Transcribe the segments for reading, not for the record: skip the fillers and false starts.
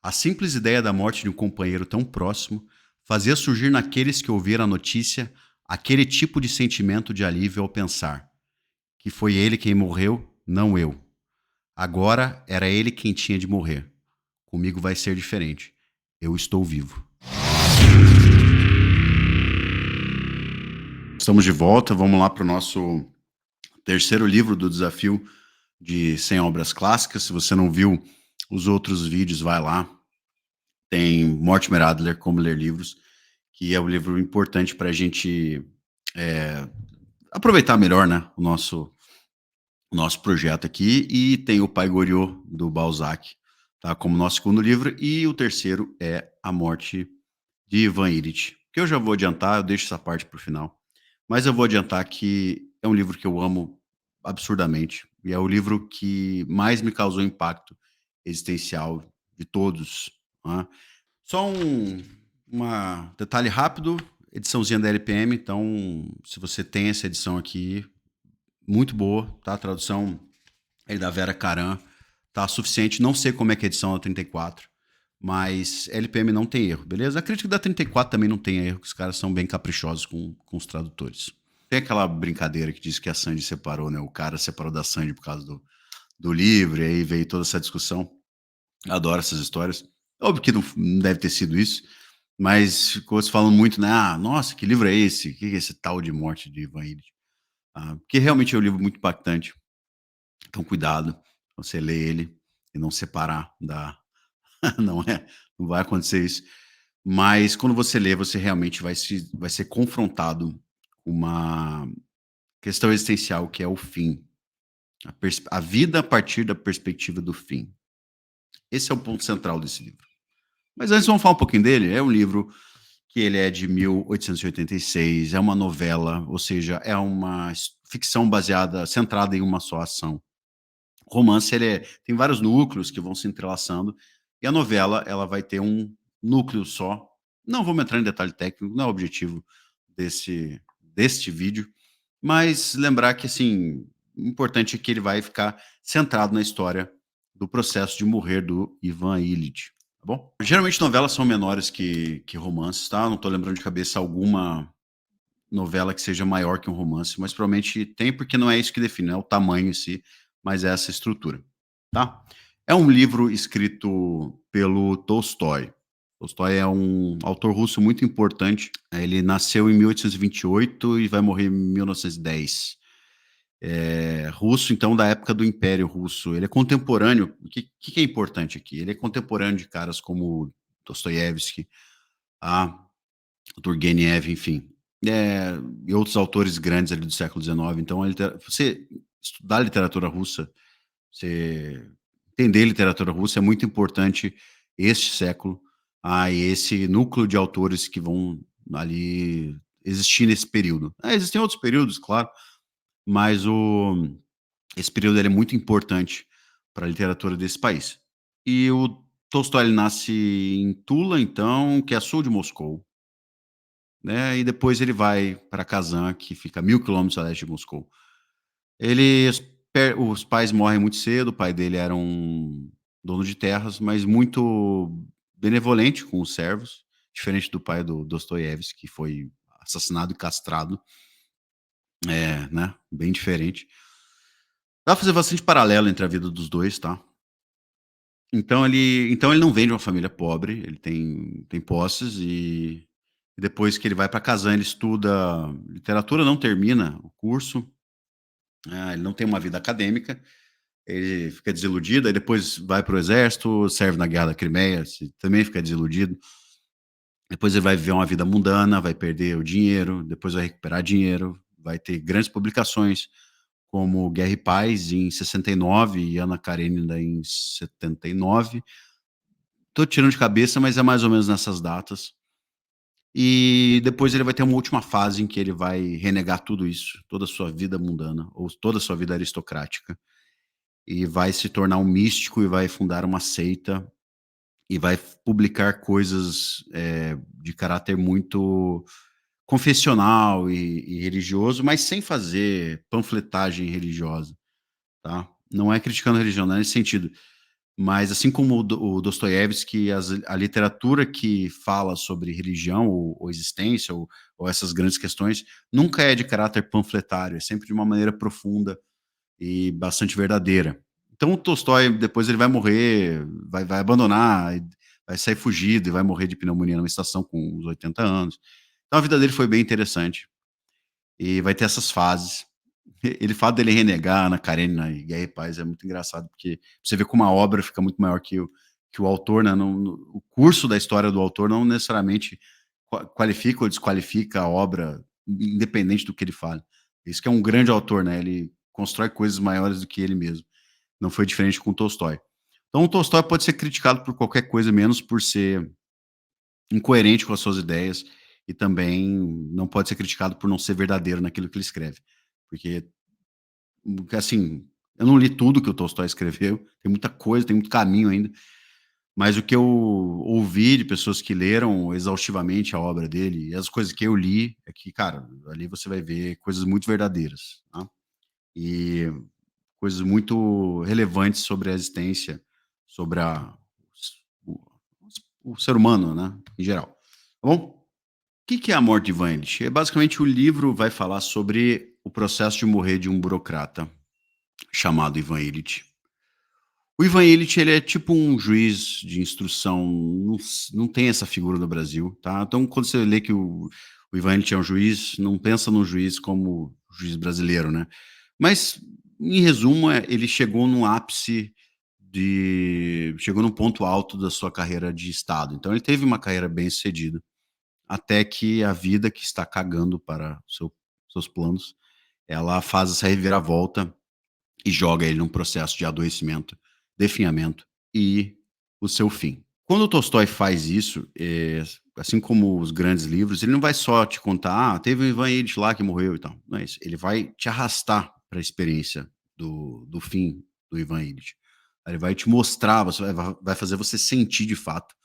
A simples ideia da morte de um companheiro tão próximo fazia surgir naqueles que ouviram a notícia aquele tipo de sentimento de alívio ao pensar que foi ele quem morreu, não eu. Agora era ele quem tinha de morrer. Comigo vai ser diferente. Eu estou vivo. Estamos de volta, vamos lá para o nosso terceiro livro do desafio de 100 obras clássicas. Se você não viu os outros vídeos, vai lá. Tem Mortimer Adler, Como Ler Livros, que é um livro importante para a gente é, aproveitar melhor, né, o nosso projeto aqui. E tem o Pai Goriot, do Balzac, tá, como nosso segundo livro. E o terceiro é A Morte de Ivan Illich, que eu já vou adiantar, eu deixo essa parte para o final. Mas eu vou adiantar que é um livro que eu amo absurdamente. E é o livro que mais me causou impacto existencial de todos, né? Só detalhe rápido, ediçãozinha da LPM, então se você tem essa edição aqui, muito boa, tá? A tradução é da Vera Caram, tá suficiente, não sei como é que é a edição da 34, mas LPM não tem erro, beleza? A crítica da 34 também não tem erro, que os caras são bem caprichosos com os tradutores. Tem aquela brincadeira que diz que a Sandy separou, né? O cara separou da Sandy por causa do livro, e aí veio toda essa discussão. Adoro essas histórias. Óbvio que não deve ter sido isso, mas ficou se falando muito, né? Ah, nossa, que livro é esse? O que é esse tal de Morte de Ivan Illich? Porque realmente é um livro muito impactante. Então, cuidado, você lê ele e não separar da. Não é, não vai acontecer isso. Mas quando você lê, você realmente vai ser confrontado com uma questão existencial que é o fim. A vida a partir da perspectiva do fim. Esse é o ponto central desse livro. Mas antes vamos falar um pouquinho dele. É um livro que ele é de 1886, é uma novela, ou seja, é uma ficção baseada, centrada em uma só ação. O romance tem vários núcleos que vão se entrelaçando, e a novela ela vai ter um núcleo só. Não vamos entrar em detalhe técnico, não é o objetivo deste vídeo, mas lembrar que assim, o importante é que ele vai ficar centrado na história do processo de morrer do Ivan Illich, tá bom? Geralmente novelas são menores que romances, tá? Não tô lembrando de cabeça alguma novela que seja maior que um romance, mas provavelmente tem, porque não é isso que define, não é o tamanho em si, mas é essa estrutura, tá? É um livro escrito pelo Tolstói. Tolstói é um autor russo muito importante. Ele nasceu em 1828 e vai morrer em 1910. É russo, então, da época do Império Russo. Ele é contemporâneo. O que é importante aqui? Ele é contemporâneo de caras como Dostoiévski, Turgenev, enfim, e outros autores grandes ali do século XIX. Então, você estudar literatura russa, você entender literatura russa é muito importante este século, e esse núcleo de autores que vão ali existir nesse período. Existem outros períodos, claro, mas esse período ele é muito importante para a literatura desse país. E o Tolstói ele nasce em Tula, então, que é sul de Moscou, né? E depois ele vai para Kazan, que fica a 1.000 quilômetros a leste de Moscou. Ele, os pais morrem muito cedo. O pai dele era um dono de terras, mas muito benevolente com os servos, diferente do pai do Dostoiévski, que foi assassinado e castrado, né? Bem diferente. Dá pra fazer bastante paralelo entre a vida dos dois, tá? Então ele não vem de uma família pobre, ele tem posses, e depois que ele vai para Kazan, ele estuda literatura, não termina o curso, ele não tem uma vida acadêmica, ele fica desiludido, aí depois vai para o exército, serve na Guerra da Crimeia, também fica desiludido. Depois ele vai viver uma vida mundana, vai perder o dinheiro, depois vai recuperar dinheiro, vai ter grandes publicações, como Guerra e Paz em 69 e Ana Karenina em 79. Tô tirando de cabeça, mas é mais ou menos nessas datas. E depois ele vai ter uma última fase em que ele vai renegar tudo isso, toda a sua vida mundana, ou toda a sua vida aristocrática, e vai se tornar um místico e vai fundar uma seita e vai publicar coisas de caráter muito confessional e religioso, mas sem fazer panfletagem religiosa, tá? Não é criticando a religião, não é nesse sentido. Mas assim como o Dostoiévski, a literatura que fala sobre religião ou existência ou essas grandes questões, nunca é de caráter panfletário, é sempre de uma maneira profunda e bastante verdadeira. Então o Tolstói depois ele vai morrer, vai abandonar, vai sair fugido e vai morrer de pneumonia numa estação com uns 80 anos. Então a vida dele foi bem interessante e vai ter essas fases. Ele fala dele renegar Ana Karenina e Guerra e Paz é muito engraçado, porque você vê como a obra fica muito maior que o autor, né, o curso da história do autor não necessariamente qualifica ou desqualifica a obra, independente do que ele fale. Isso que é um grande autor, né, ele constrói coisas maiores do que ele mesmo. Não foi diferente com o Tolstói. Então o Tolstói pode ser criticado por qualquer coisa, menos por ser incoerente com as suas ideias, e também não pode ser criticado por não ser verdadeiro naquilo que ele escreve. Porque assim, eu não li tudo que o Tolstói escreveu, tem muita coisa, tem muito caminho ainda, mas o que eu ouvi de pessoas que leram exaustivamente a obra dele, e as coisas que eu li, é que, cara, ali você vai ver coisas muito verdadeiras, tá? E coisas muito relevantes sobre a existência, sobre o, o ser humano, né, em geral. Tá bom? O que é a morte de Ivan Ilitch? É basicamente o livro vai falar sobre o processo de morrer de um burocrata chamado Ivan Ilitch. O Ivan Ilitch, ele é tipo um juiz de instrução, não tem essa figura no Brasil, tá? Então, quando você lê que o Ivan Ilitch é um juiz, não pensa num juiz como juiz brasileiro, né? Mas, em resumo, ele chegou no ápice chegou num ponto alto da sua carreira de Estado. Então, ele teve uma carreira bem-sucedida, até que a vida que está cagando para seus planos, ela faz essa reviravolta e joga ele num processo de adoecimento, definhamento e o seu fim. Quando o Tolstói faz isso, assim como os grandes livros, ele não vai só te contar, teve o Ivan Ilitch lá que morreu e tal. Não é isso. Ele vai te arrastar para a experiência do fim do Ivan Ilitch. Ele vai te mostrar, vai fazer você sentir de fato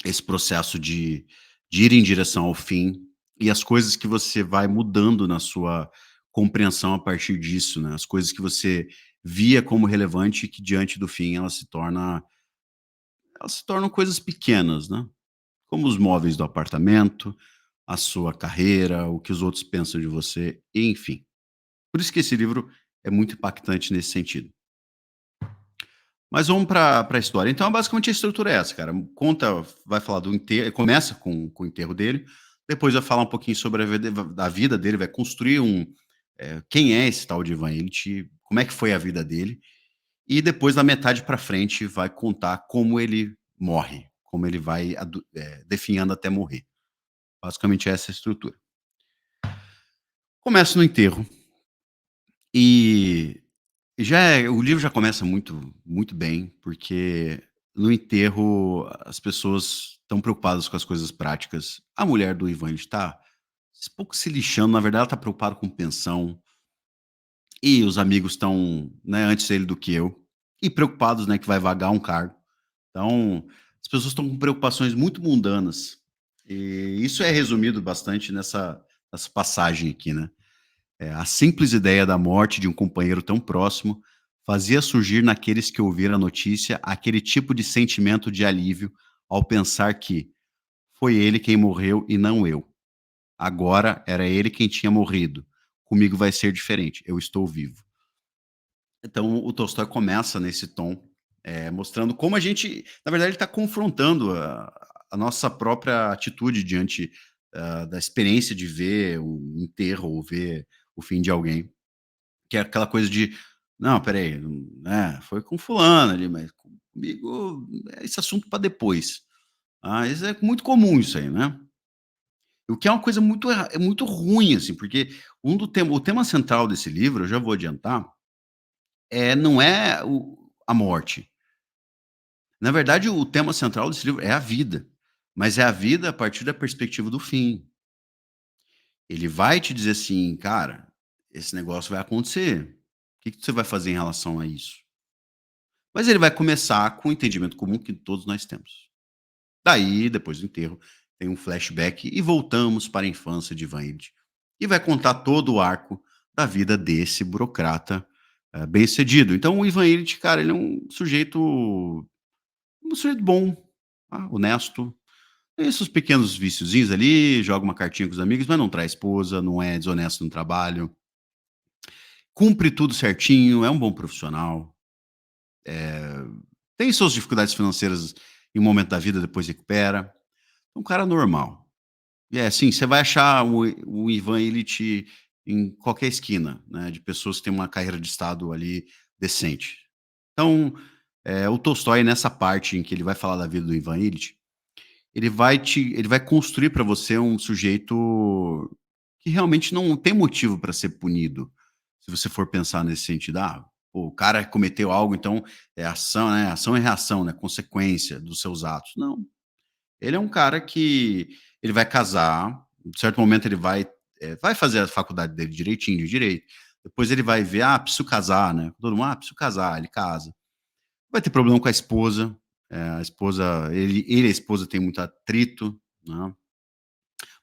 esse processo de ir em direção ao fim e as coisas que você vai mudando na sua compreensão a partir disso, né? As coisas que você via como relevante e que diante do fim elas se tornam coisas pequenas, né? Como os móveis do apartamento, a sua carreira, o que os outros pensam de você, enfim. Por isso que esse livro é muito impactante nesse sentido. Mas vamos para a história. Então, basicamente, a estrutura é essa, cara. Conta, vai falar do enterro, começa com o enterro dele, depois vai falar um pouquinho sobre a vida dele, vai construir quem é esse tal de Ivan Ilitch, como é que foi a vida dele, e depois, da metade para frente, vai contar como ele morre, como ele vai definhando até morrer. Basicamente, essa é a estrutura. Começa no enterro, e o livro já começa muito bem, porque no enterro as pessoas estão preocupadas com as coisas práticas. A mulher do Ivan está um pouco se lixando, na verdade ela está preocupada com pensão, e os amigos estão, né, antes dele do que eu, e preocupados, né, que vai vagar um cargo. Então, as pessoas estão com preocupações muito mundanas, e isso é resumido bastante nessa passagem aqui, né. A simples ideia da morte de um companheiro tão próximo fazia surgir naqueles que ouviram a notícia aquele tipo de sentimento de alívio ao pensar que foi ele quem morreu e não eu. Agora era ele quem tinha morrido. Comigo vai ser diferente. Eu estou vivo. Então o Tolstói começa nesse tom, mostrando como a gente, na verdade, ele está confrontando a nossa própria atitude diante da experiência de ver um enterro ou ver o fim de alguém. Que é aquela coisa de: "Não, espera aí, né, foi com fulano ali, mas comigo é esse assunto para depois". Ah, isso é muito comum isso aí, né. O que é uma coisa muito ruim, assim, porque o tema central desse livro, eu já vou adiantar, não é a morte. Na verdade, o tema central desse livro é a vida, mas é a vida a partir da perspectiva do fim. Ele vai te dizer assim: "Cara, esse negócio vai acontecer. O que que você vai fazer em relação a isso?". Mas ele vai começar com o entendimento comum que todos nós temos. Daí, depois do enterro, tem um flashback e voltamos para a infância de Vandy. E vai contar todo o arco da vida desse burocrata bem-sucedido. Então o Ivan Ilitch, cara, ele é um sujeito bom, tá, honesto, tem esses pequenos viciozinhos ali, joga uma cartinha com os amigos, mas não trai esposa, não é desonesto no trabalho, cumpre tudo certinho, é um bom profissional, tem suas dificuldades financeiras em um momento da vida, depois recupera. É um cara normal. E é assim, você vai achar o Ivan Ilitch em qualquer esquina, né, de pessoas que têm uma carreira de estado ali decente. Então, o Tolstói nessa parte em que ele vai falar da vida do Ivan Ilitch, ele vai construir para você um sujeito que realmente não tem motivo para ser punido. Se você for pensar nesse sentido, pô, o cara cometeu algo, então é ação, né? Ação e reação, né? Consequência dos seus atos. Não. Ele é um cara que ele vai casar, em certo momento ele vai fazer a faculdade dele direitinho, de direito. Depois ele vai ver, preciso casar, né? Todo mundo, preciso casar, ele casa. Vai ter problema com a esposa, ele e a esposa têm muito atrito, né?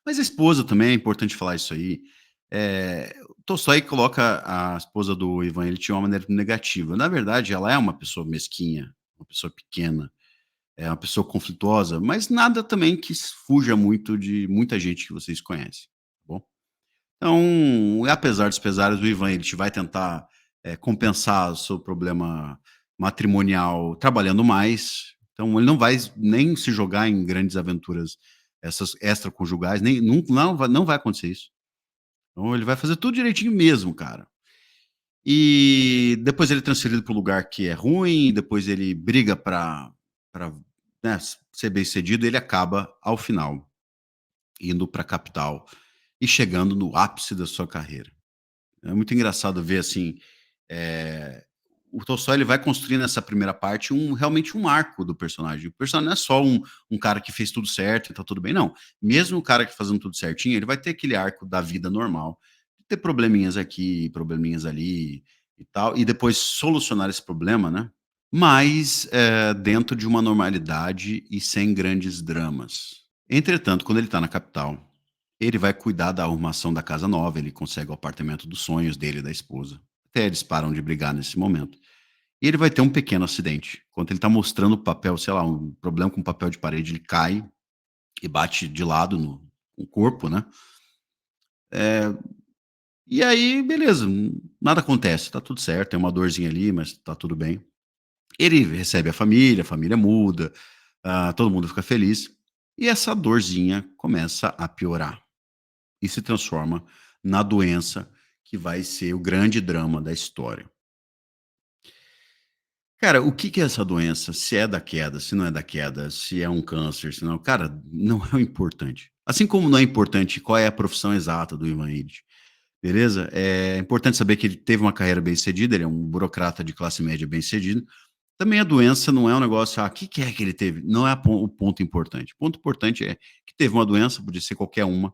Mas a esposa também, é importante falar isso aí, Tolstói coloca a esposa do Ivan Ilitch de uma maneira negativa. Na verdade, ela é uma pessoa mesquinha, uma pessoa pequena, é uma pessoa conflituosa, mas nada também que fuja muito de muita gente que vocês conhecem, tá bom? Então, apesar dos pesares, o Ivan Ilitch vai tentar, compensar o seu problema matrimonial trabalhando mais, então ele não vai nem se jogar em grandes aventuras, essas extraconjugais, nem não vai acontecer isso. Então ele vai fazer tudo direitinho mesmo, cara. E depois ele é transferido para o lugar que é ruim, depois ele briga para, né, ser bem-sucedido, ele acaba, ao final, indo para a capital e chegando no ápice da sua carreira. É muito engraçado ver, assim, eh, o Tolstói ele vai construir nessa primeira parte realmente um arco do personagem. O personagem não é só um cara que fez tudo certo e tá tudo bem, não. Mesmo o cara que fazendo tudo certinho, ele vai ter aquele arco da vida normal, de ter probleminhas aqui, probleminhas ali e tal, e depois solucionar esse problema, né, mas, dentro de uma normalidade e sem grandes dramas. Entretanto, quando ele tá na capital, ele vai cuidar da arrumação da casa nova, ele consegue o apartamento dos sonhos dele e da esposa. Até eles param de brigar nesse momento. E ele vai ter um pequeno acidente. Enquanto ele está mostrando o papel, sei lá, um problema com papel de parede, ele cai e bate de lado no corpo, né? Eh, e aí, beleza, nada acontece, tá tudo certo, tem uma dorzinha ali, mas tá tudo bem. Ele recebe a família muda, todo mundo fica feliz. E essa dorzinha começa a piorar e se transforma na doença que vai ser o grande drama da história. Cara, o que que é essa doença? Se é da queda, se não é da queda, se é um câncer, se não, cara, não é o importante. Assim como não é importante qual é a profissão exata do Ivan Ilitch, beleza? É importante saber que ele teve uma carreira bem-sucedida, ele é um burocrata de classe média bem-sucedido. Também a doença não é um negócio, o que que é que ele teve? Não é o ponto importante. O ponto importante é que teve uma doença, podia ser qualquer uma,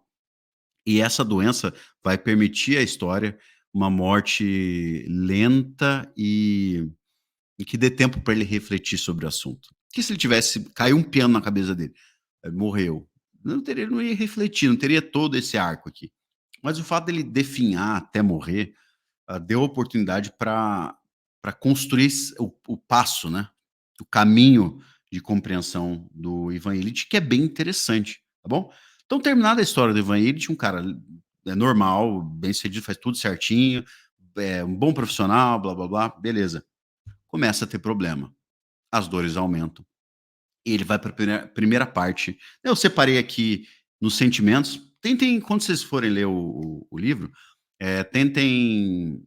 e essa doença vai permitir à história uma morte lenta e que dê tempo para ele refletir sobre o assunto. Que se ele tivesse caiu um piano na cabeça dele, morreu, não ia refletir, não teria todo esse arco aqui. Mas o fato dele definhar até morrer, deu oportunidade para construir o passo, né, o caminho de compreensão do Ivan Ilitch, que é bem interessante, tá bom? Então, terminada a história do Ivan Ilitch, um cara normal, bem-sucedido, faz tudo certinho, um bom profissional, blá blá blá, beleza. Começa a ter problema, as dores aumentam, e ele vai para a primeira parte. Eu separei aqui nos sentimentos. Tentem, quando vocês forem ler o livro, tentem,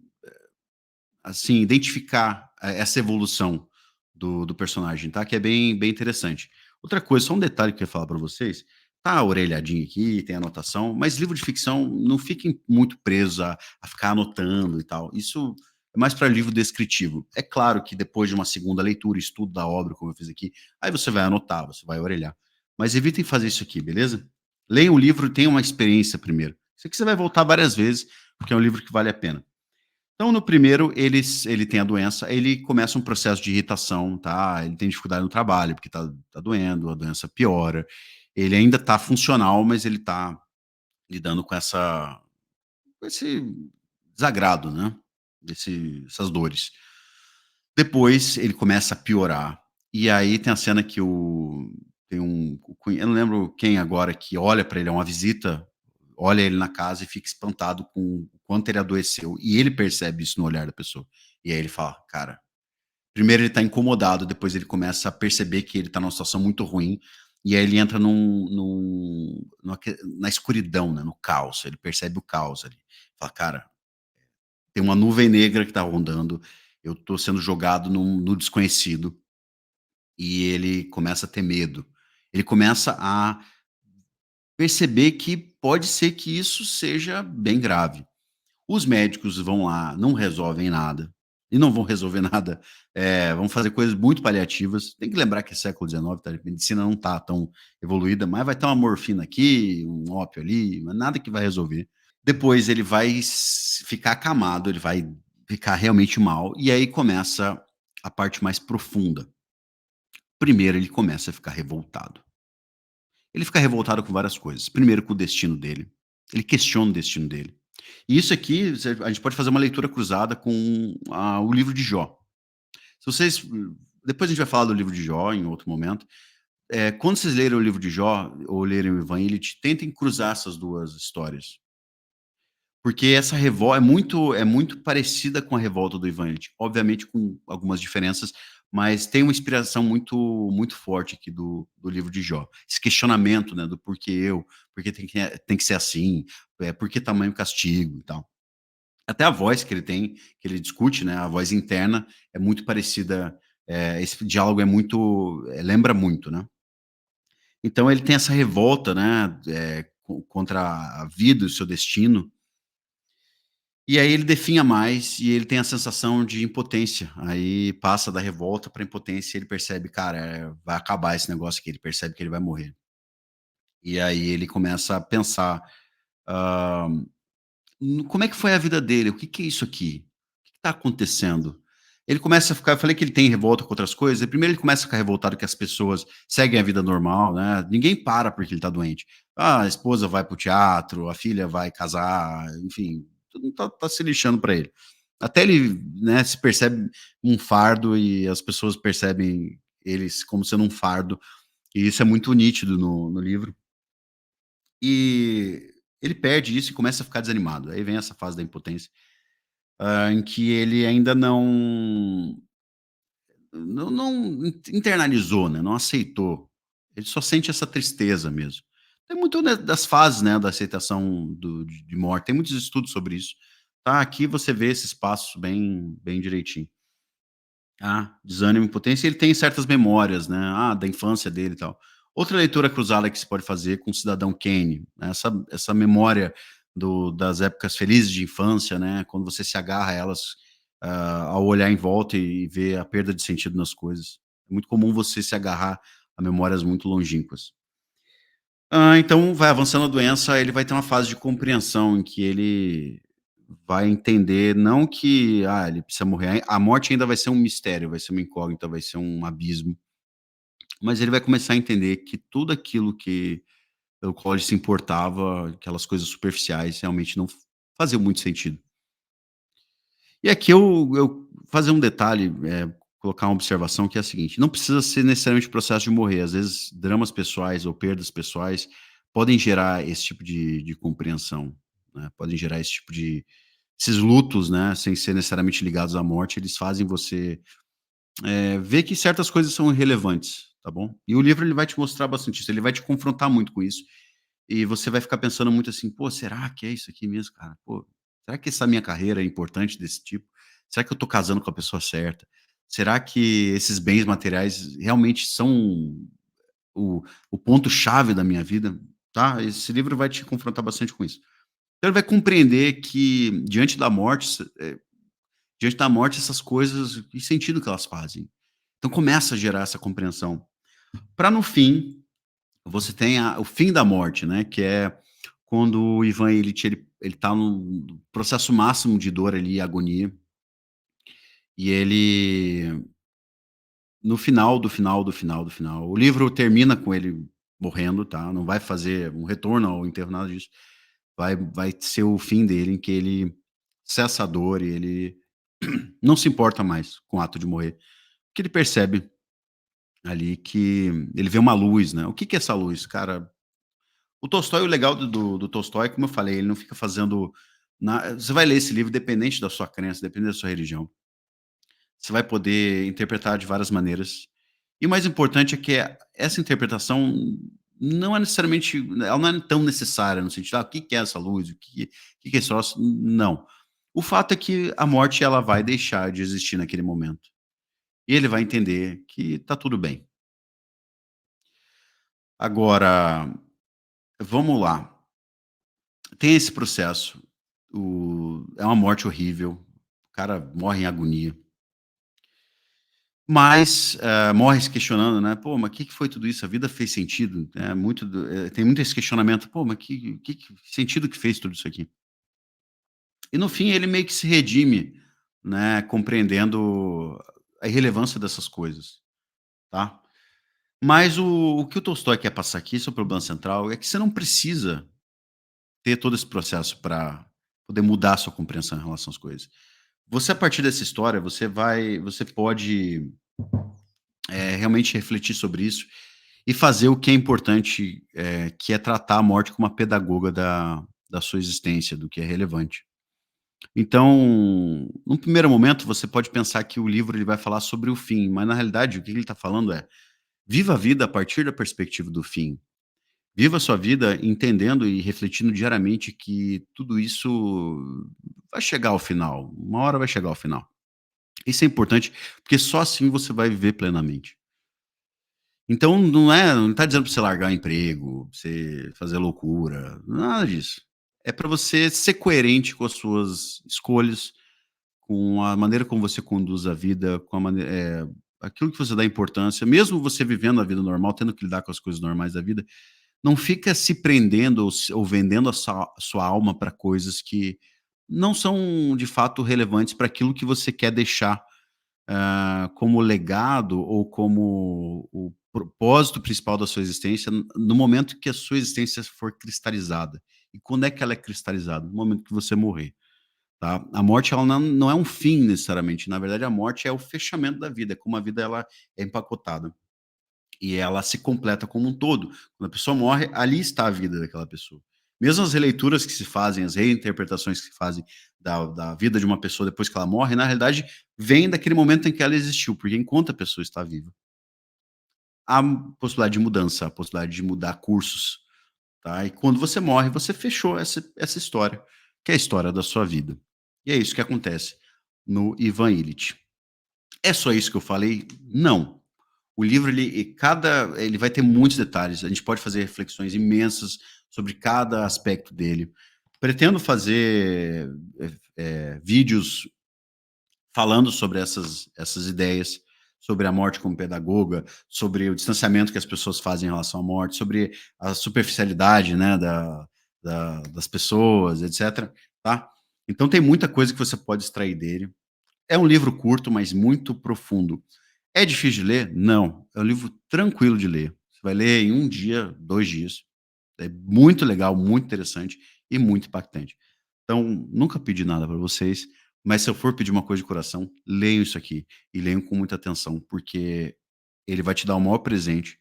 assim, identificar essa evolução do personagem, tá? Que é bem interessante. Outra coisa, só um detalhe que eu ia falar para vocês, tá orelhadinho aqui, tem anotação, mas livro de ficção não fiquem muito presos a ficar anotando e tal. Isso é mais para livro descritivo. É claro que depois de uma segunda leitura, estudo da obra, como eu fiz aqui, aí você vai anotar, você vai orelhar. Mas evitem fazer isso aqui, beleza? Leiam o livro, tenham uma experiência primeiro. Isso aqui você vai voltar várias vezes, porque é um livro que vale a pena. Então, no primeiro, ele tem a doença, ele começa um processo de irritação, tá? Ele tem dificuldade no trabalho, porque tá doendo, a doença piora. Ele ainda tá funcional, mas ele tá lidando com esse desagrado, né? essas dores. Depois ele começa a piorar, e aí tem a cena que tem eu não lembro quem agora que olha pra ele, é uma visita, olha ele na casa e fica espantado com o quanto ele adoeceu, e ele percebe isso no olhar da pessoa. E aí ele fala: "Cara", primeiro ele tá incomodado, depois ele começa a perceber que ele tá numa situação muito ruim, e aí ele entra na escuridão, né, no caos, ele percebe o caos ali. Fala: "Cara, tem uma nuvem negra que tá rondando, eu tô sendo jogado no desconhecido", e ele começa a ter medo. Ele começa a perceber que pode ser que isso seja bem grave. Os médicos vão lá, não resolvem nada, e não vão resolver nada, vão fazer coisas muito paliativas. Tem que lembrar que é século XIX, tá, a medicina não tá tão evoluída, mas vai ter uma morfina aqui, um ópio ali, mas nada que vai resolver. Depois ele vai ficar acamado, ele vai ficar realmente mal, e aí começa a parte mais profunda. Primeiro ele começa a ficar revoltado. Ele fica revoltado com várias coisas. Primeiro com o destino dele, ele questiona o destino dele. E isso aqui, a gente pode fazer uma leitura cruzada com o livro de Jó. Se vocês depois a gente vai falar do livro de Jó em outro momento. Quando vocês lerem o livro de Jó ou lerem o Evangelho, tentem cruzar essas 2 histórias. Porque essa revolta é muito parecida com a revolta do Ivanit, obviamente com algumas diferenças, mas tem uma inspiração muito forte aqui do livro de Jó. Esse questionamento, né, do porquê eu, porque tem que ser assim, por que tamanho castigo e tal. Até a voz que ele tem, que ele discute, né, a voz interna é muito parecida, esse diálogo lembra muito, né. Então ele tem essa revolta, né, contra a vida e o seu destino, e aí ele definha mais e ele tem a sensação de impotência. Aí passa da revolta para impotência e ele percebe: "Cara, vai acabar esse negócio aqui", ele percebe que ele vai morrer. E aí ele começa a pensar, hã, como é que foi a vida dele? O que que é isso aqui? O que que tá acontecendo? Ele começa a ficar, eu falei que ele tem revolta com outras coisas, e primeiro ele começa a ficar revoltado que as pessoas seguem a vida normal, né, ninguém para porque ele tá doente. Ah, a esposa vai para o teatro, a filha vai casar, enfim, todo mundo tá se lixando pra ele. Até ele, né, se percebe um fardo e as pessoas percebem eles como sendo um fardo, e isso é muito nítido no livro. E ele perde isso e começa a ficar desanimado. Aí vem essa fase da impotência, em que ele ainda não internalizou, né, não aceitou. Ele só sente essa tristeza mesmo. Tem muito, né, das fases, né, da aceitação de morte, tem muitos estudos sobre isso. Tá, aqui você vê esses passos bem direitinho. Desânimo, impotência, ele tem certas memórias, né, da infância dele e tal. Outra leitura cruzada que se pode fazer com o Cidadão Kane, né, essa memória das épocas felizes de infância, né, quando você se agarra a elas, ao olhar em volta e ver a perda de sentido nas coisas. É muito comum você se agarrar a memórias muito longínquas. Então vai avançando a doença, ele vai ter uma fase de compreensão em que ele vai entender não que, ele precisa morrer, a morte ainda vai ser um mistério, vai ser uma incógnita, vai ser um abismo, mas ele vai começar a entender que tudo aquilo que pelo qual ele se importava, aquelas coisas superficiais, realmente não faziam muito sentido. E aqui eu fazer um detalhe, colocar uma observação que é a seguinte: não precisa ser necessariamente o processo de morrer, às vezes dramas pessoais ou perdas pessoais podem gerar esse tipo de compreensão, né, podem gerar esse tipo de esses lutos, né, sem ser necessariamente ligados à morte, eles fazem você, ver que certas coisas são irrelevantes, tá bom? E o livro ele vai te mostrar bastante isso, ele vai te confrontar muito com isso, e você vai ficar pensando muito assim: "Pô, será que é isso aqui mesmo, cara? Pô, será que essa minha carreira é importante desse tipo? Será que eu tô casando com a pessoa certa? Será que esses bens materiais realmente são o o ponto-chave da minha vida?", tá? Esse livro vai te confrontar bastante com isso. Então ele vai compreender que diante da morte essas coisas, que sentido que elas fazem? Então começa a gerar essa compreensão. Para no fim, você tem o fim da morte, né, que é quando o Ivan Ilitch ele tá no processo máximo de dor ali, agonia, e ele no final do final do final do final, o livro termina com ele morrendo, tá, não vai fazer um retorno ao enterro, nada disso. Vai ser o fim dele, em que ele cessa a dor e ele não se importa mais com o ato de morrer, porque ele percebe ali que ele vê uma luz, né. O que que é essa luz? Cara, o Tolstói, o legal do Tolstói, como eu falei, ele não fica fazendo na você vai ler esse livro independente da sua crença, independente da sua religião, você vai poder interpretar de várias maneiras. E o mais importante é que essa interpretação não é necessariamente ela não é tão necessária no sentido: "Ah, o que que é essa luz? O que que é esse troço?" Não. O fato é que a morte ela vai deixar de existir naquele momento. E ele vai entender que tá tudo bem. Agora, vamos lá, tem esse processo, é uma morte horrível, o cara morre em agonia, mas, morre se questionando, né: "Pô, mas o que que foi tudo isso? A vida fez sentido?" Tem muito esse questionamento: "Pô, mas que sentido que fez tudo isso aqui?" E no fim ele meio que se redime, né, compreendendo a irrelevância dessas coisas, tá. Mas o que o Tolstói quer passar aqui, esse é o problema central, é que você não precisa ter todo esse processo para poder mudar a sua compreensão em relação às coisas. Você, a partir dessa história, você pode, realmente refletir sobre isso e fazer o que é importante, que é tratar a morte como uma pedagoga da sua existência, do que é relevante. Então, num primeiro momento, você pode pensar que o livro ele vai falar sobre o fim, mas na realidade o que ele está falando é: viva a vida a partir da perspectiva do fim. Viva a sua vida entendendo e refletindo diariamente que tudo isso vai chegar ao final, uma hora vai chegar ao final. Isso é importante, porque só assim você vai viver plenamente. Então não tá dizendo para você largar o emprego, pra você fazer loucura, nada disso. É para você ser coerente com as suas escolhas, com a maneira como você conduz a vida, com a aquilo que você dá importância, mesmo você vivendo a vida normal, tendo que lidar com as coisas normais da vida, não fica se prendendo ou vendendo a sua alma para coisas que não são de fato relevantes para aquilo que você quer deixar, como legado ou como o propósito principal da sua existência no momento que a sua existência for cristalizada. E quando é que ela é cristalizada? No momento que você morrer, tá. A morte ela não é um fim necessariamente, na verdade a morte é o fechamento da vida, é como a vida ela é empacotada. E ela se completa como um todo. Quando a pessoa morre, ali está a vida daquela pessoa. Mesmo as releituras que se fazem, as reinterpretações que se fazem da vida de uma pessoa depois que ela morre, na realidade, vem daquele momento em que ela existiu, porque enquanto a pessoa está viva, há possibilidade de mudança, a possibilidade de mudar cursos, tá. E quando você morre, você fechou essa história, que é a história da sua vida. E é isso que acontece no Ivan Illich. É só isso que eu falei? Não. O livro ele vai ter muitos detalhes, a gente pode fazer reflexões imensas sobre cada aspecto dele. Pretendo fazer, vídeos falando sobre essas ideias, sobre a morte como pedagoga, sobre o distanciamento que as pessoas fazem em relação à morte, sobre a superficialidade, né, das pessoas, etcétera, tá. Então tem muita coisa que você pode extrair dele. É um livro curto, mas muito profundo. É difícil de ler? Não. É um livro tranquilo de ler. Você vai ler em um dia, 2 dias. É muito legal, muito interessante e muito impactante. Então, nunca pedi nada para vocês, mas se eu for pedir uma coisa de coração, leiam isso aqui e leiam com muita atenção, porque ele vai te dar o maior presente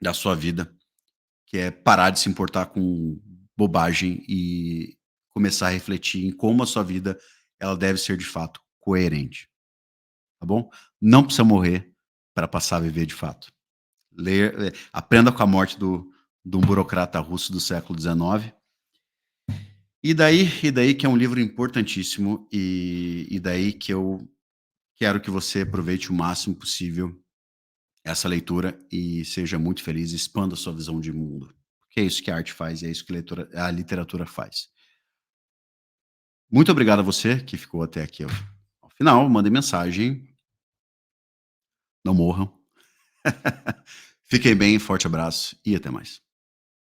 da sua vida, que é parar de se importar com bobagem e começar a refletir em como a sua vida ela deve ser de fato coerente. Tá bom? Não precisa morrer para passar a viver de fato. Aprenda com a morte de um burocrata russo do século XIX. E daí que é um livro importantíssimo, e daí que eu quero que você aproveite o máximo possível essa leitura e seja muito feliz, expanda a sua visão de mundo. Porque é isso que a arte faz e é isso que a literatura faz. Muito obrigado a você que ficou até aqui ao final, mandem mensagem, não morram. Fiquem bem, forte abraço e até mais.